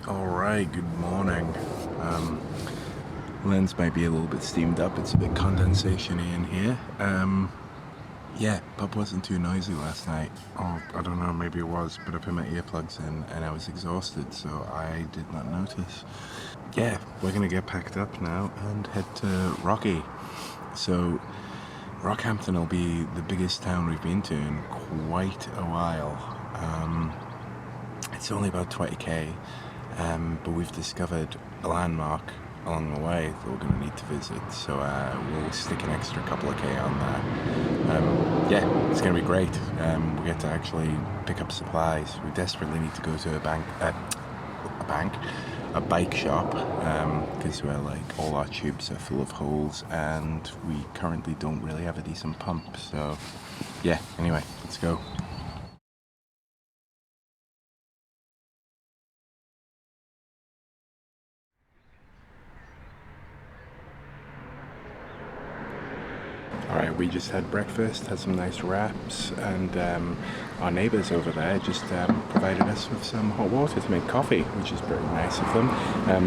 Alright, good morning. Lens might be a little bit steamed up, it's a bit condensation-y in here. Yeah, pub wasn't too noisy last night. Oh, I don't know, maybe it was, but I put my earplugs in and I was exhausted, so I did not notice. Yeah, we're gonna get packed up now and head to Rocky. So, Rockhampton will be the biggest town we've been to in quite a while. It's only about 20k, but we've discovered a landmark along the way that we're going to need to visit, so we'll stick an extra couple of k on that. Yeah, it's going to be great. We get to actually pick up supplies. We desperately need to go to a bike shop, because we're like, all our tubes are full of holes and we currently don't really have a decent pump, so yeah, anyway, let's go. Alright, we just had breakfast, had some nice wraps, and our neighbours over there just provided us with some hot water to make coffee, which is pretty nice of them.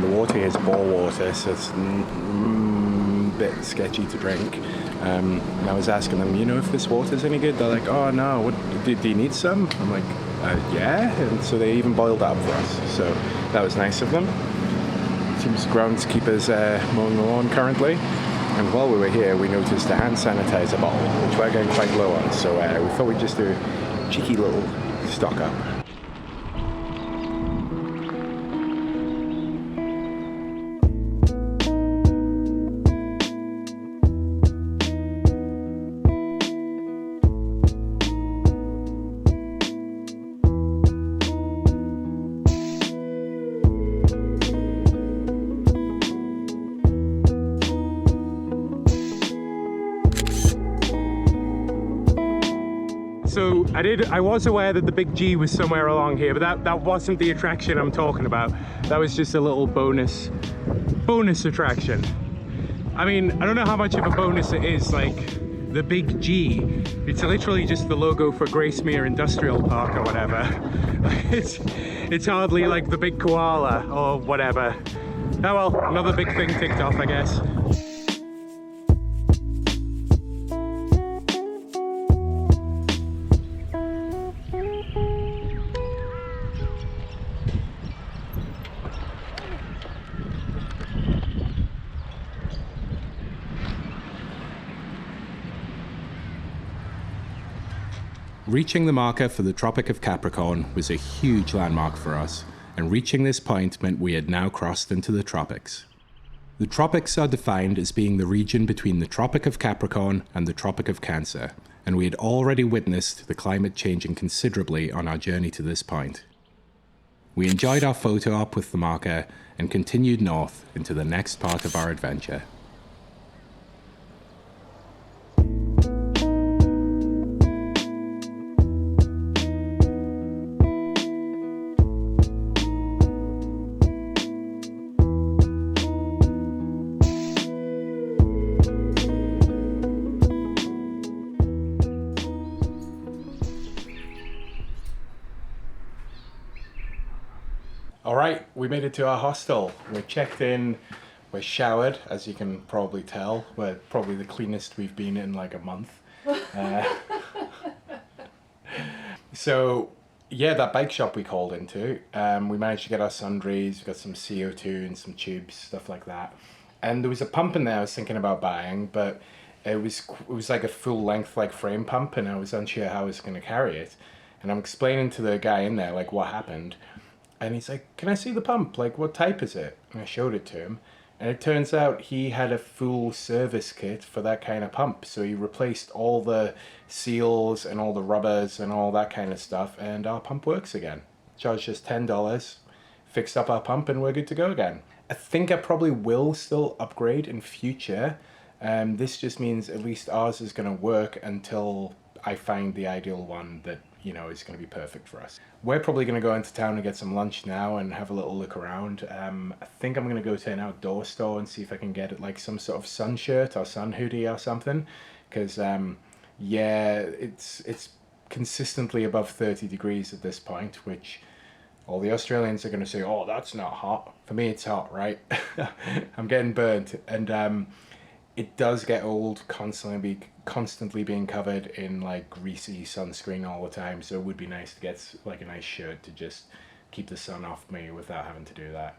The water here is bore water, so it's a bit sketchy to drink. And I was asking them, you know, if this water's any good? They're like, oh no, what, do you need some? I'm like, yeah, and so they even boiled that up for us, so that was nice of them. Seems groundskeepers mowing the lawn currently. And while we were here, we noticed a hand sanitizer bottle, which we're getting quite low on, so we thought we'd just do a cheeky little stock up. So I was aware that the big G was somewhere along here, but that wasn't the attraction I'm talking about. That was just a little bonus attraction. I mean, I don't know how much of a bonus it is, like the big G. It's literally just the logo for Gracemere Industrial Park or whatever. It's hardly like the big koala or whatever. Oh well, another big thing ticked off, I guess. Reaching the marker for the Tropic of Capricorn was a huge landmark for us, and reaching this point meant we had now crossed into the tropics. The tropics are defined as being the region between the Tropic of Capricorn and the Tropic of Cancer, and we had already witnessed the climate changing considerably on our journey to this point. We enjoyed our photo op with the marker and continued north into the next part of our adventure. Alright, we made it to our hostel. We're checked in, we're showered, as you can probably tell. We're probably the cleanest we've been in like a month. So, yeah, that bike shop we called into, we managed to get our sundries, we got some CO2 and some tubes, stuff like that. And there was a pump in there I was thinking about buying, but it was like a full length like frame pump, and I was unsure how I was going to carry it. And I'm explaining to the guy in there like what happened. And he's like, can I see the pump? Like, what type is it? And I showed it to him. And it turns out he had a full service kit for that kind of pump. So he replaced all the seals and all the rubbers and all that kind of stuff. And our pump works again. Charged us $10, fixed up our pump, and we're good to go again. I think I probably will still upgrade in future. This just means at least ours is going to work until I find the ideal one that, you know, is going to be perfect for us. We're probably going to go into town and get some lunch now and have a little look around. I think I'm going to go to an outdoor store and see if I can get like some sort of sun shirt or sun hoodie or something, because yeah, it's consistently above 30 degrees at this point, which All the Australians are going to say, oh, that's not hot. For me, it's hot, right? I'm getting burnt. And it does get old constantly being covered in like greasy sunscreen all the time. So it would be nice to get like a nice shirt to just keep the sun off me without having to do that.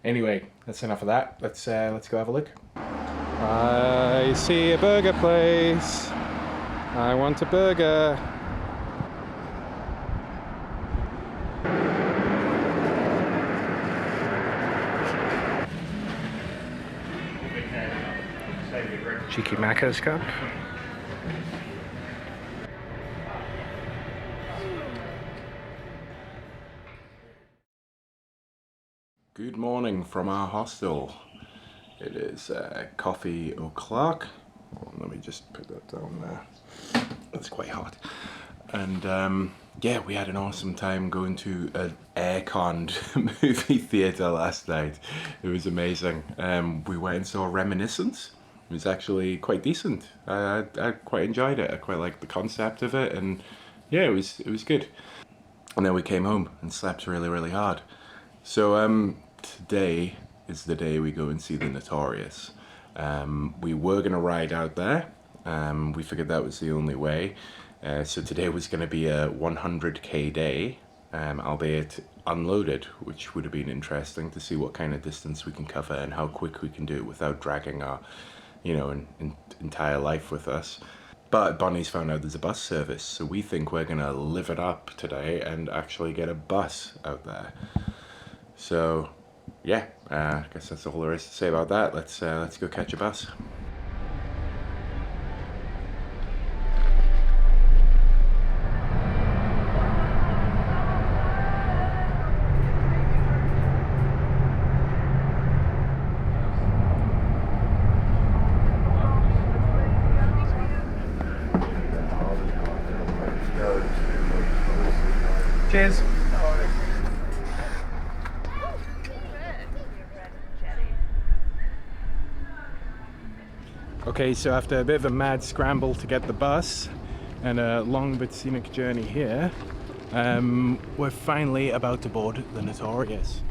Anyway, that's enough of that. Let's go have a look. I see a burger place. I want a burger. Cheeky Macca's cup. Good morning from our hostel. It is coffee o'clock. Let me just put that down there. It's quite hot. And yeah, we had an awesome time going to an air-conned movie theatre last night. It was amazing. We went and saw Reminiscence. It was actually quite decent. I quite enjoyed it. I quite liked the concept of it, and yeah, it was good. And then we came home and slept really, really hard. So today is the day we go and see the Notorious. We were gonna ride out there. We figured that was the only way. So today was gonna be a 100k day, albeit unloaded, which would have been interesting to see what kind of distance we can cover and how quick we can do it without dragging our, entire life with us. But Bonnie's found out there's a bus service, so we think we're gonna live it up today and actually get a bus out there. So yeah, I guess that's all there is to say about that. Let's go catch a bus. Cheers. Okay, so after a bit of a mad scramble to get the bus and a long but scenic journey here, we're finally about to board the Notorious.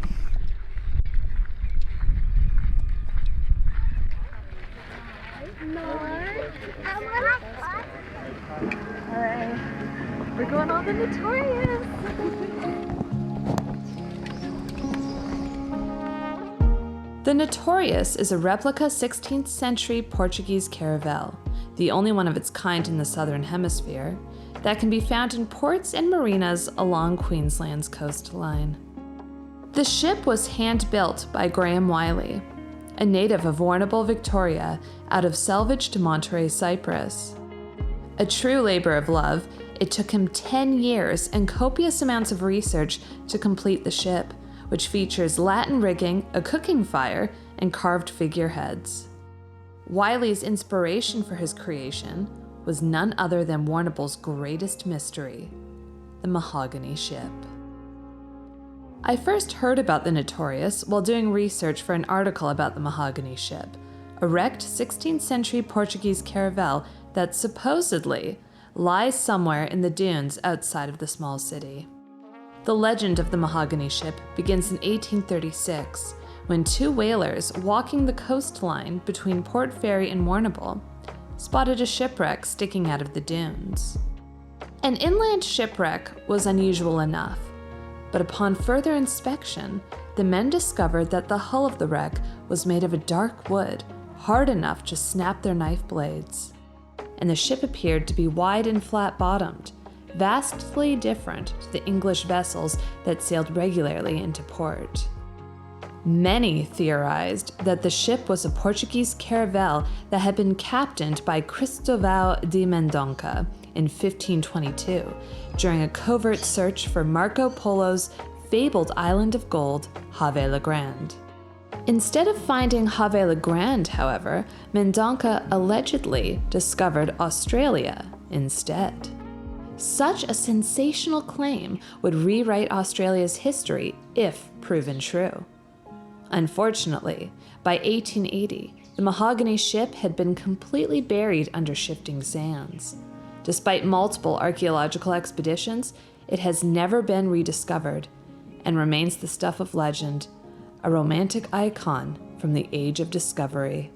Alright, we're going on the Notorious! The Notorious is a replica 16th century Portuguese caravel, the only one of its kind in the southern hemisphere, that can be found in ports and marinas along Queensland's coastline. The ship was hand-built by Graham Wiley, a native of Warrnambool, Victoria, out of salvaged Monterey, Cyprus. A true labor of love, it took him 10 years and copious amounts of research to complete the ship, which features Latin rigging, a cooking fire, and carved figureheads. Wiley's inspiration for his creation was none other than Warrnambool's greatest mystery, the mahogany ship. I first heard about the Notorious while doing research for an article about the mahogany ship, a wrecked 16th century Portuguese caravel that supposedly lies somewhere in the dunes outside of the small city. The legend of the mahogany ship begins in 1836, when two whalers walking the coastline between Port Fairy and Warrnambool spotted a shipwreck sticking out of the dunes. An inland shipwreck was unusual enough, but upon further inspection, the men discovered that the hull of the wreck was made of a dark wood, hard enough to snap their knife blades. And the ship appeared to be wide and flat-bottomed, vastly different to the English vessels that sailed regularly into port. Many theorized that the ship was a Portuguese caravel that had been captained by Cristóvão de Mendonça in 1522 during a covert search for Marco Polo's fabled island of gold, Have le Grand. Instead of finding Have le Grand, however, Mendonça allegedly discovered Australia instead. Such a sensational claim would rewrite Australia's history if proven true. Unfortunately, by 1880, the mahogany ship had been completely buried under shifting sands. Despite multiple archaeological expeditions, it has never been rediscovered, and remains the stuff of legend, a romantic icon from the age of discovery.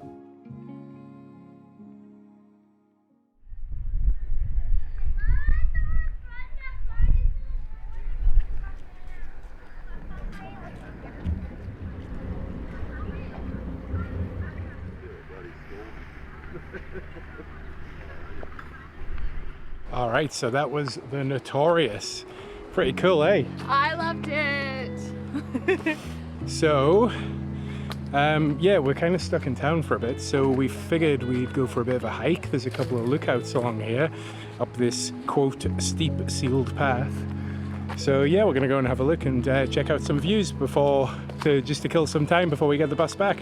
All right, so that was the Notorious. Pretty cool, eh? I loved it! So, yeah, we're kind of stuck in town for a bit, so we figured we'd go for a bit of a hike. There's a couple of lookouts along here, up this, quote, steep sealed path. So yeah, we're gonna go and have a look and check out some views just to kill some time before we get the bus back.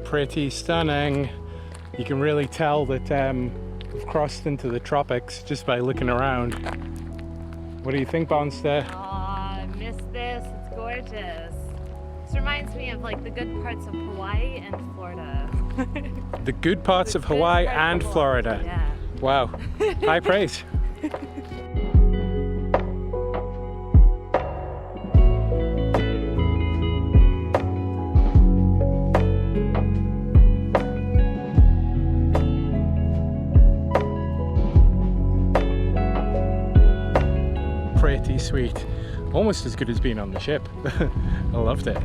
Pretty stunning. You can really tell that we've crossed into the tropics just by looking around. What do you think, Bonster? Oh, I miss this. It's gorgeous. This reminds me of like the good parts of Hawaii and Florida. The good parts of Hawaii and Florida. Yeah. Wow. High praise. Pretty sweet. Almost as good as being on the ship. I loved it.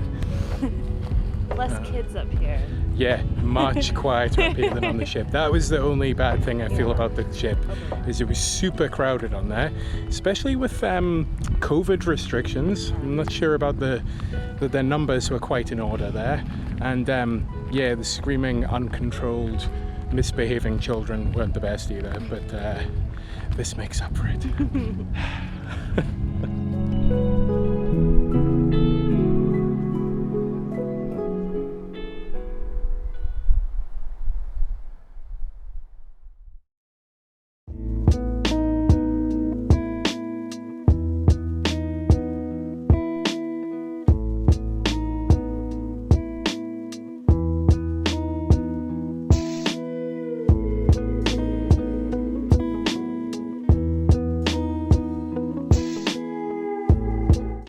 Less kids up here. Yeah, much quieter up here than on the ship. That was the only bad thing I feel about the ship, is it was super crowded on there, especially with COVID restrictions. I'm not sure about that their numbers were quite in order there. And yeah, the screaming, uncontrolled, misbehaving children weren't the best either, but this makes up for it.